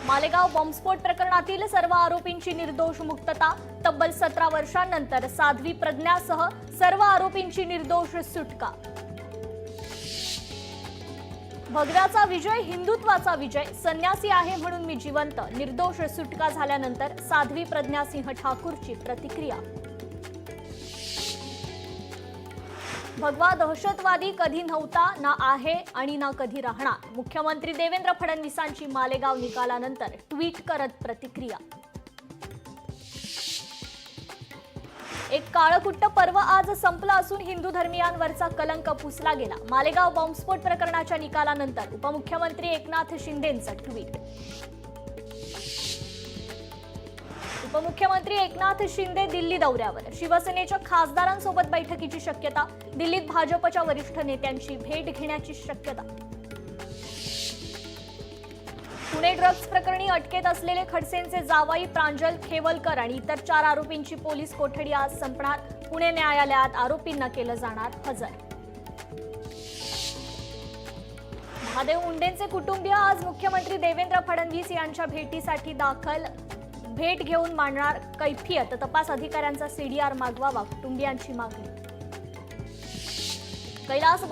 मालेगाव बॉम्बस्फोट प्रकरणातील सर्व आरोपींची निर्दोष मुक्तता। तब्बल 17 वर्षांनंतर साध्वी प्रज्ञासह सर्व आरोपींची निर्दोष सुटका। भगव्याचा विजय हिंदुत्वाचा विजय। संन्यासी आहे म्हणून मी जिवंत। निर्दोष सुटका झाल्यानंतर साध्वी प्रज्ञासिंह ठाकूरची प्रतिक्रिया। भगवा दहशतवादी कधी नव्हता, ना आहे आणि ना कधी राहणार। मुख्यमंत्री देवेंद्र फडणवीसांची मालेगाव निकालानंतर ट्विट करत प्रतिक्रिया। एक काळकुट्ट पर्व आज संपला असून हिंदू धर्मीयांवरचा कलंक पुसला गेला। मालेगाव बॉम्बस्फोट प्रकरणाच्या निकालानंतर उपमुख्यमंत्री एकनाथ शिंदेंचं ट्विट। उपमुख्यमंत्री एकनाथ शिंदे दिल्ली दौऱ्यावर। शिवसेनेच्या खासदारांसोबत बैठकीची शक्यता। दिल्लीत भाजपच्या वरिष्ठ नेत्यांची भेट घेण्याची शक्यता। पुणे ड्रग्ज प्रकरणी अटकेत असलेले खडसेंचे जावाई प्रांजल खेवलकर आणि इतर 4 आरोपींची पोलीस कोठडी आज संपणार। पुणे न्यायालयात आरोपींना केलं जाणार हजर। महादेव मुंडेंचे कुटुंबीय आज मुख्यमंत्री देवेंद्र फडणवीस यांच्या भेटीसाठी दाखल। भेट घेऊन मांडणार कैफियत। तपास अधिकाऱ्यांचा सीडीआर मागवावा, कुटुंबियांची मागणी। कैलास